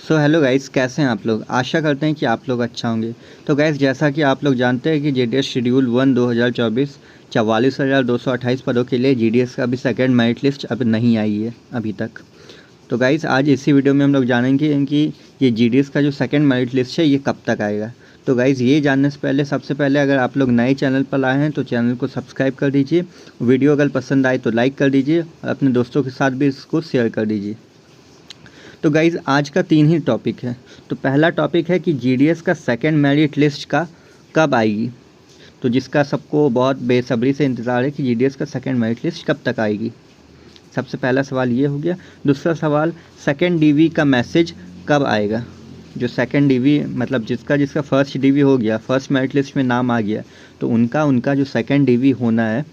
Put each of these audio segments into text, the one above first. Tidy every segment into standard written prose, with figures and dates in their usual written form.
So hello guys, कैसे हैं आप लोग। आशा करते हैं कि आप लोग अच्छा होंगे। तो गाइस, जैसा कि आप लोग जानते हैं कि जीडीएस शेड्यूल 1 2024 44,228 पदों के लिए जीडीएस का अभी सेकंड मेरिट लिस्ट अब नहीं आई है अभी तक। तो गाइस, आज इसी वीडियो में हम लोग जानेंगे कि ये जीडीएस का जो सेकंड मेरिट लिस्ट है ये कब तक आएगा। तो गाइस, ये जानने से पहले सबसे पहले अगर आप लोग नए चैनल पर आए हैं तो चैनल को सब्सक्राइब कर दीजिए। वीडियो अगर पसंद आए तो लाइक कर दीजिए और अपने दोस्तों के साथ भी इसको शेयर कर दीजिए। तो गाइज़, आज का 3 ही टॉपिक है। तो पहला टॉपिक है कि जीडीएस का सेकंड मेरिट लिस्ट का कब आएगी। तो जिसका सबको बहुत बेसब्री से इंतज़ार है कि जीडीएस का सेकंड मेरिट लिस्ट कब तक आएगी। सबसे पहला सवाल ये हो गया। दूसरा सवाल, सेकंड डीवी का मैसेज कब आएगा। जो सेकंड डीवी मतलब जिसका फर्स्ट डीवी हो गया, फर्स्ट मेरिट लिस्ट में नाम आ गया, तो उनका जो सेकंड डीवी होना है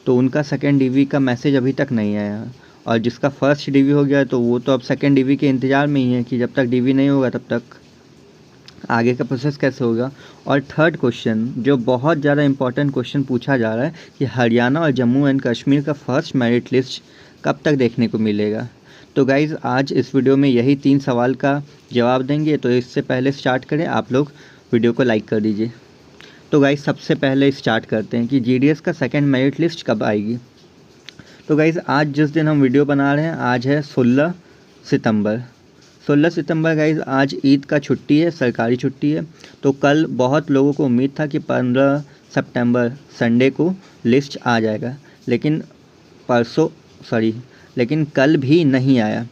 तो उनका सेकंड डीवी का मैसेज अभी तक नहीं आया है। और जिसका फर्स्ट डीवी हो गया तो वो तो अब सेकंड डीवी के इंतज़ार में ही है कि जब तक डीवी नहीं होगा तब तक आगे का प्रोसेस कैसे होगा। और थर्ड क्वेश्चन, जो बहुत ज़्यादा इंपॉर्टेंट क्वेश्चन पूछा जा रहा है कि हरियाणा और जम्मू एंड कश्मीर का फर्स्ट मेरिट लिस्ट कब तक देखने को मिलेगा। तो गाइज़, आज इस वीडियो में यही 3 सवाल का जवाब देंगे। तो इससे पहले स्टार्ट करें, आप लोग वीडियो को लाइक कर दीजिए। तो गाइज़, सबसे पहले स्टार्ट करते हैं कि जीडीएस का सेकंड मेरिट लिस्ट कब आएगी। तो गाइज़, आज जिस दिन हम वीडियो बना रहे हैं आज है 16 सितंबर। 16 सितंबर गाइज़, आज ईद का छुट्टी है, सरकारी छुट्टी है। तो कल बहुत लोगों को उम्मीद था कि 15 सितंबर संडे को लिस्ट आ जाएगा, लेकिन लेकिन कल भी नहीं आया।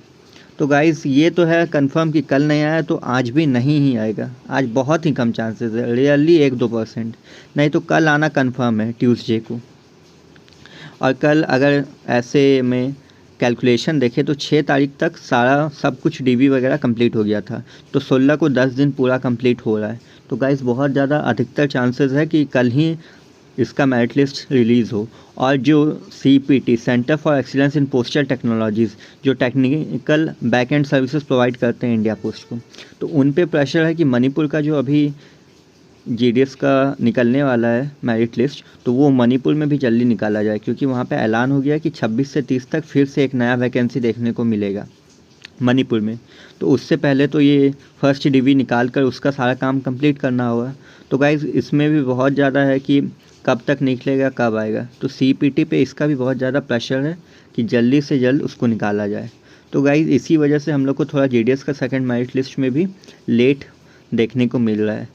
तो गाइज़, ये तो है कंफर्म कि कल नहीं आया तो आज भी नहीं ही आएगा। आज बहुत ही कम चांसेस है, रियली 1-2%, नहीं तो कल आना कंफर्म है ट्यूसडे को। और कल अगर ऐसे में कैलकुलेशन देखें तो 6 तारीख तक सारा सब कुछ डीवी वगैरह कंप्लीट हो गया था। तो 16 को 10 दिन पूरा कंप्लीट हो रहा है। तो गाइज़, बहुत ज़्यादा अधिकतर चांसेस है कि कल ही इसका मेरिट लिस्ट रिलीज़ हो। और जो CPT centre for excellence in postal technologies, जो technical back end services provide करते हैं इंडिया पोस्ट को, तो उन पे प्रेशर है कि मणिपुर का जो अभी जीडीएस का निकलने वाला है मेरिट लिस्ट, तो वो मणिपुर में भी जल्दी निकाला जाए, क्योंकि वहाँ पे ऐलान हो गया कि 26 से 30 तक फिर से एक नया वैकेंसी देखने को मिलेगा मणिपुर में। तो उससे पहले तो ये फर्स्ट डीवी निकाल कर उसका सारा काम कंप्लीट करना होगा। तो गाइज़, इसमें भी बहुत ज़्यादा है कि कब तक निकलेगा, कब आएगा। तो सीपीटी पे इसका भी बहुत ज़्यादा प्रेशर है कि जल्दी से जल्द उसको निकाला जाए। तो गाइज़, इसी वजह से हम लोग को थोड़ा जीडीएस का सेकंड मेरिट लिस्ट में भी लेट देखने को मिल रहा है।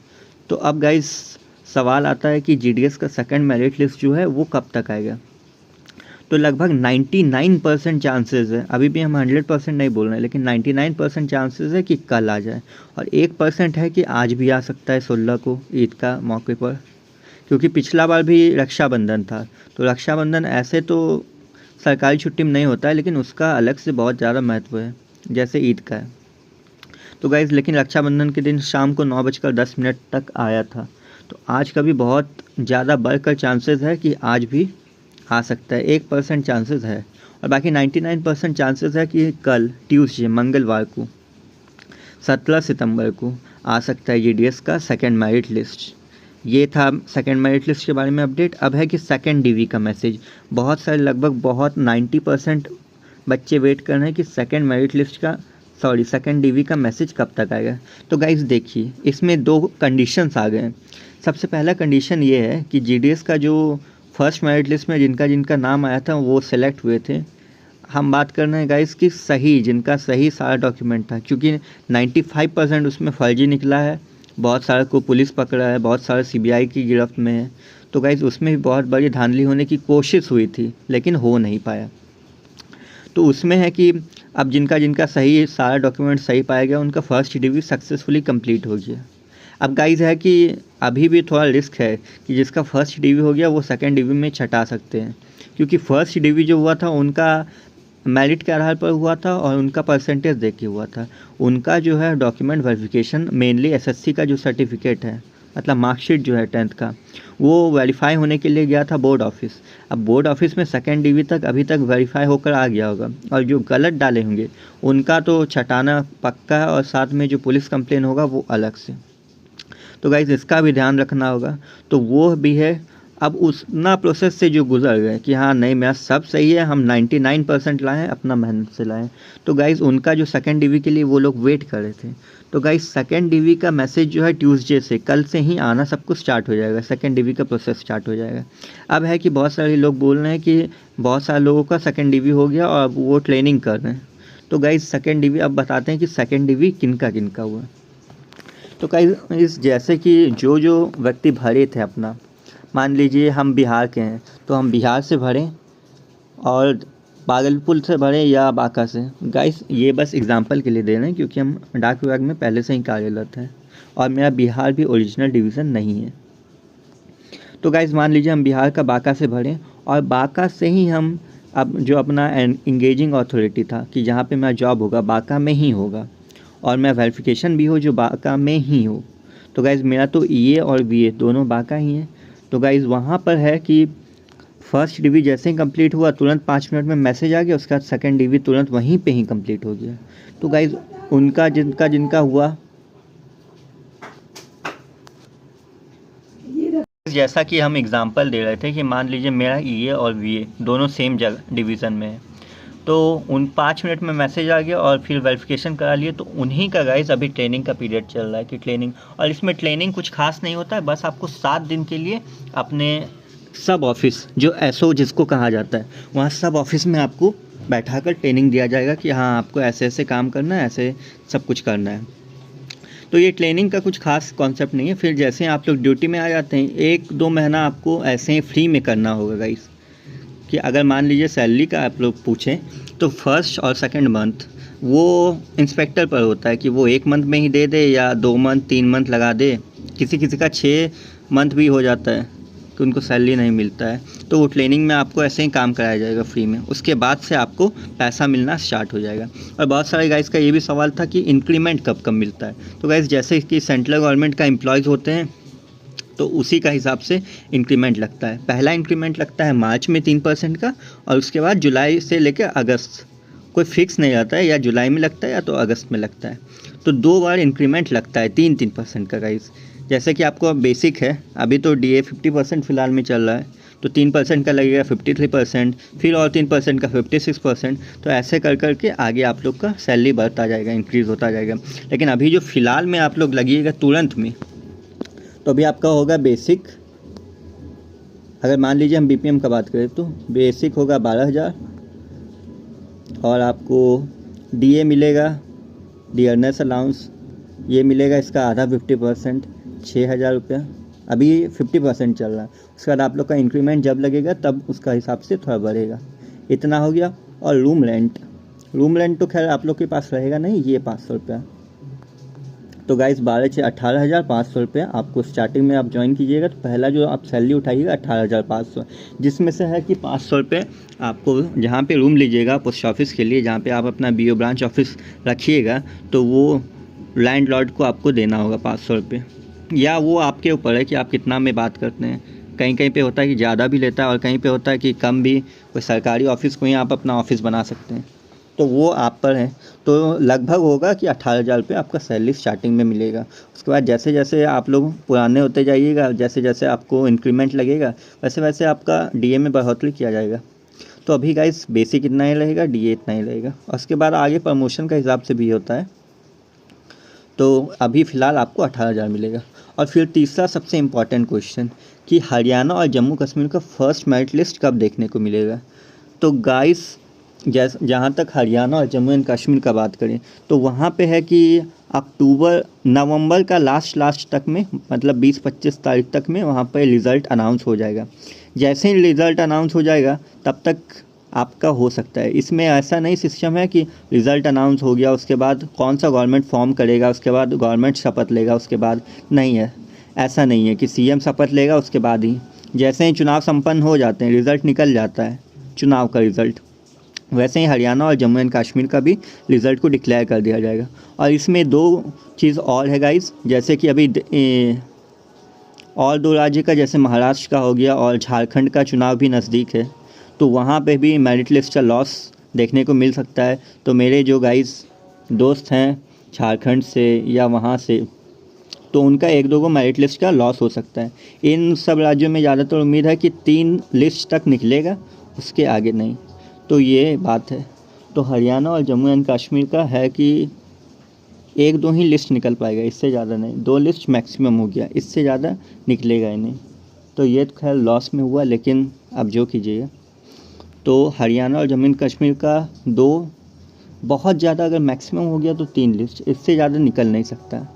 तो अब गाइज़, सवाल आता है कि जीडीएस का सेकंड मेरिट लिस्ट जो है वो कब तक आएगा। तो लगभग 99% चांसेस है, अभी भी हम 100% नहीं बोल रहे हैं, लेकिन 99% चांसेस है कि कल आ जाए। और 1% है कि आज भी आ सकता है 16 को ईद का मौके पर, क्योंकि पिछला बार भी रक्षाबंधन था। तो रक्षाबंधन ऐसे तो सरकारी छुट्टी में नहीं होता है, लेकिन उसका अलग से बहुत ज़्यादा महत्व है जैसे ईद का है। तो गाइज़, लेकिन रक्षाबंधन के दिन शाम को 9:10 तक आया था। तो आज का भी बहुत ज़्यादा बढ़कर चांसेस है कि आज भी आ सकता है। 1% चांसेस है और बाकी 99% चांसेस है कि कल ट्यूसडे मंगलवार को 17 सितंबर को आ सकता है जीडीएस का सेकंड मेरिट लिस्ट। ये था सेकंड मेरिट लिस्ट के बारे में अपडेट। अब है कि सेकंड डीवी का मैसेज। बहुत सारे लगभग 90% बच्चे वेट कर रहे हैं कि सेकंड डीवी का मैसेज कब तक आएगा। तो गाइज़, देखिए, इसमें 2 कंडीशंस आ गए हैं। सबसे पहला कंडीशन ये है कि जीडीएस का जो फर्स्ट मेरिट लिस्ट में जिनका नाम आया था वो सेलेक्ट हुए थे। हम बात कर रहे हैं गाइज़ कि जिनका सही सारा डॉक्यूमेंट था, क्योंकि 95% उसमें फर्जी निकला है। बहुत सारे को पुलिस पकड़ा है, बहुत सारे सीबीआई की गिरफ्त में है। तो गाइज़, उसमें भी बहुत बड़ी धांधली होने की कोशिश हुई थी, लेकिन हो नहीं पाया। तो उसमें है कि अब जिनका सही सारा डॉक्यूमेंट सही पाया गया उनका फर्स्ट डीवी सक्सेसफुली कंप्लीट हो गया। अब गाइज़, है कि अभी भी थोड़ा रिस्क है कि जिसका फर्स्ट डीवी हो गया वो सेकंड डीवी में छटा सकते हैं, क्योंकि फर्स्ट डीवी जो हुआ था उनका मेरिट के आधार पर हुआ था और उनका परसेंटेज देख के हुआ था। उनका जो है डॉक्यूमेंट वेरिफिकेशन मेनली एसएससी का जो सर्टिफिकेट है, मतलब मार्कशीट जो है 10th का, वो वेरीफाई होने के लिए गया था बोर्ड ऑफिस। अब बोर्ड ऑफिस में सेकंड डीवी तक अभी तक वेरीफाई होकर आ गया होगा, और जो गलत डाले होंगे उनका तो छटाना पक्का है, और साथ में जो पुलिस कंप्लेन होगा वो अलग से। तो गाइज़, इसका भी ध्यान रखना होगा। तो वो भी है अब उस ना प्रोसेस से जो गुजर गए कि हाँ नहीं मेरा सब सही है, हम 99% लाए हैं, अपना मेहनत से लाए हैं, तो गाइज़ उनका जो सेकंड डीवी के लिए वो लोग वेट कर रहे थे। तो गाइज़ सेकंड डीवी का मैसेज जो है ट्यूसडे से, कल से ही आना सब कुछ स्टार्ट हो जाएगा, सेकंड डीवी का प्रोसेस स्टार्ट हो जाएगा। अब है कि बहुत सारे लोग बोल रहे हैं कि बहुत सारे लोगों का सेकंड डीवी हो गया और अब वो ट्रेनिंग कर रहे हैं। तो गाइज़ सेकंड डीवी अब बताते हैं कि सेकंड डीवी किनका किनका हुआ। तो गाइज़ जैसे कि जो जो व्यक्ति भरे थे अपना, मान लीजिए हम बिहार के हैं तो हम बिहार से भरें और भागलपुर से भरें या बांका से। गाइस ये बस एग्जांपल के लिए दे रहे हैं क्योंकि हम डाक विभाग में पहले से ही कार्यरत हैं और मेरा बिहार भी ओरिजिनल डिवीज़न नहीं है। तो गाइस मान लीजिए हम बिहार का बांका से भरें और बांका से ही हम अब जो अपना इंगेजिंग अथॉरिटी था कि जहाँ पे मेरा जॉब होगा बांका में ही होगा और मेरा वेरिफिकेशन भी हो जो बांका में ही हो। तो गाइस मेरा तो ईए और बीए दोनों बांका ही हैं। तो गाइज़ वहाँ पर है कि फर्स्ट डीवी जैसे ही कंप्लीट हुआ तुरंत 5 मिनट में मैसेज आ गया, उसके बाद सेकंड डीवी तुरंत वहीं पे ही कंप्लीट हो गया। तो गाइज़ उनका जिनका जिनका हुआ, जैसा कि हम एग्जांपल दे रहे थे कि मान लीजिए मेरा ईए और वीए दोनों सेम जगह डिवीज़न में है, तो उन 5 मिनट में मैसेज आ गया और फिर वेरिफिकेशन करा लिए। तो उन्हीं का गाइज़ अभी ट्रेनिंग का पीरियड चल रहा है कि ट्रेनिंग, और इसमें ट्रेनिंग कुछ खास नहीं होता है, बस आपको 7 दिन के लिए अपने सब ऑफिस जो एसओ जिसको कहा जाता है वहाँ सब ऑफिस में आपको बैठा कर ट्रेनिंग दिया जाएगा कि हाँ आपको ऐसे ऐसे काम करना है, ऐसे सब कुछ करना है। तो ये ट्रेनिंग का कुछ खास कॉन्सेप्ट नहीं है। फिर जैसे आप लोग ड्यूटी में आ जाते हैं 1-2 महीना आपको ऐसे ही फ्री में करना होगा गाइस। कि अगर मान लीजिए सैलरी का आप लोग पूछें तो फर्स्ट और सेकंड मंथ वो इंस्पेक्टर पर होता है कि वो 1 मंथ में ही दे दे या 2 मंथ 3 मंथ लगा दे। किसी किसी का 6 मंथ भी हो जाता है कि उनको सैलरी नहीं मिलता है, तो वो ट्रेनिंग में आपको ऐसे ही काम कराया जाएगा फ्री में, उसके बाद से आपको पैसा मिलना स्टार्ट हो जाएगा। और बहुत सारे गाइस का ये भी सवाल था कि इंक्रीमेंट कब कब मिलता है। तो गाइस जैसे कि सेंट्रल गवर्नमेंट का एम्प्लॉयज़ होते हैं तो उसी का हिसाब से इंक्रीमेंट लगता है। पहला इंक्रीमेंट लगता है मार्च में 3% का और उसके बाद जुलाई से लेकर अगस्त, कोई फिक्स नहीं रहता है, या जुलाई में लगता है या तो अगस्त में लगता है। तो 2 बार इंक्रीमेंट लगता है 3% का गाइस। जैसे कि आपको बेसिक है, अभी तो डीए 50% फ़िलहाल में चल रहा है, तो 3% का लगेगा 53%, फिर और 3% का 56%। तो ऐसे कर कर के आगे आप लोग का सैलरी बढ़ता जाएगा, इंक्रीज़ होता जाएगा। लेकिन अभी जो फ़िलहाल में आप लोग लगिएगा तुरंत में, तो अभी आपका होगा बेसिक, अगर मान लीजिए हम बीपीएम का बात करें तो बेसिक होगा 12,000 और आपको डीए मिलेगा, डियरनेस अलाउंस ये मिलेगा, इसका आधा 50% 6,000 रुपया, अभी 50% चल रहा है। उसके बाद आप लोग का इंक्रीमेंट जब लगेगा तब उसका हिसाब से थोड़ा बढ़ेगा, इतना हो गया। और रूम रेंट तो खैर आप लोग के पास रहेगा नहीं, ये 500 रुपया। तो गाइस 12 से 18,500 रुपये आपको स्टार्टिंग में आप ज्वाइन कीजिएगा तो पहला जो आप सैलरी उठाइएगा 18,500, जिसमें से है कि 500 रुपये आपको जहाँ पे रूम लीजिएगा पोस्ट ऑफिस के लिए, जहाँ पे आप अपना बीओ ब्रांच ऑफिस रखिएगा, तो वो लैंडलॉर्ड को आपको देना होगा 500 रुपये, या वो आपके ऊपर है कि आप कितना में बात करते हैं। कहीं कहीं पे होता है कि ज़्यादा भी लेता है और कहीं पे होता है कि कम भी, कोई सरकारी ऑफिस को ही आप अपना ऑफिस बना सकते हैं, तो वो आप पर है। तो लगभग होगा कि 18,000 रुपये आपका सैलरी स्टार्टिंग में मिलेगा। उसके बाद जैसे जैसे आप लोग पुराने होते जाइएगा, जैसे जैसे आपको इंक्रीमेंट लगेगा, वैसे वैसे आपका डीए में बढ़ोतरी किया जाएगा। तो अभी गाइस बेसिक इतना ही रहेगा, डीए इतना ही रहेगा, और उसके बाद आगे प्रमोशन का हिसाब से भी होता है। तो अभी फ़िलहाल आपको 18,000 मिलेगा। और फिर तीसरा सबसे इम्पॉर्टेंट क्वेश्चन कि हरियाणा और जम्मू कश्मीर का फर्स्ट मेरिट लिस्ट कब देखने को मिलेगा। तो गाइस जहाँ तक हरियाणा और जम्मू एंड कश्मीर का बात करें तो वहाँ पे है कि नवंबर का लास्ट तक में, मतलब 20-25 तारीख तक में वहाँ पे रिज़ल्ट अनाउंस हो जाएगा। जैसे ही रिज़ल्ट अनाउंस हो जाएगा तब तक आपका हो सकता है। इसमें ऐसा नहीं सिस्टम है कि रिज़ल्ट अनाउंस हो गया उसके बाद कौन सा गवर्नमेंट फॉर्म करेगा, उसके बाद गवर्नमेंट शपथ लेगा, उसके बाद नहीं है, ऐसा नहीं है कि सीएम शपथ लेगा उसके बाद ही। जैसे ही चुनाव संपन्न हो जाते हैं, रिज़ल्ट निकल जाता है चुनाव का रिज़ल्ट, वैसे ही हरियाणा और जम्मू एंड कश्मीर का भी रिज़ल्ट को डिक्लेयर कर दिया जाएगा। और इसमें 2 चीज़ और है गाइस, जैसे कि अभी और 2 राज्य का, जैसे महाराष्ट्र का हो गया और झारखंड का चुनाव भी नज़दीक है, तो वहाँ पे भी मेरिट लिस्ट का लॉस देखने को मिल सकता है। तो मेरे जो गाइस दोस्त हैं झारखंड से या वहाँ से, तो उनका 1-2 को मेरिट लिस्ट का लॉस हो सकता है। इन सब राज्यों में ज़्यादातर उम्मीद है कि 3 लिस्ट तक निकलेगा, उसके आगे नहीं। तो ये बात है। तो हरियाणा और जम्मू एंड कश्मीर का है कि 1-2 ही लिस्ट निकल पाएगा, इससे ज़्यादा नहीं। 2 लिस्ट मैक्सिमम हो गया, इससे ज़्यादा निकलेगा ही नहीं। तो ये तो खैर लॉस में हुआ, लेकिन अब जो कीजिएगा। तो हरियाणा और जम्मू एंड कश्मीर का 2, बहुत ज़्यादा अगर मैक्सिमम हो गया तो 3 लिस्ट, इससे ज़्यादा निकल नहीं सकता।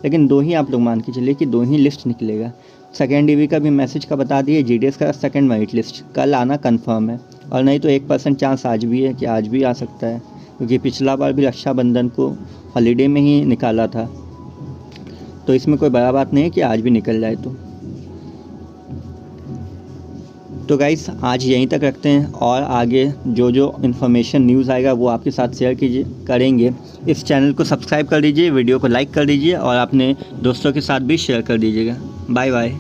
लेकिन 2 ही आप लोग मान के चलिए कि 2 ही लिस्ट निकलेगा। सेकेंड ईवी का भी मैसेज का बता दिए, जीडीएस का सेकंड मेरिट लिस्ट कल आना कंफर्म है। और नहीं तो 1% चांस आज भी है कि आज भी आ सकता है, क्योंकि पिछला बार भी रक्षाबंधन को हॉलीडे में ही निकाला था। तो इसमें कोई बड़ा बात नहीं है कि आज भी निकल जाए। तो गाइस आज यहीं तक रखते हैं, और आगे जो जो इन्फॉर्मेशन न्यूज़ आएगा वो आपके साथ शेयर करेंगे। इस चैनल को सब्सक्राइब कर दीजिए, वीडियो को लाइक कर दीजिए और अपने दोस्तों के साथ भी शेयर कर दीजिएगा। Bye bye.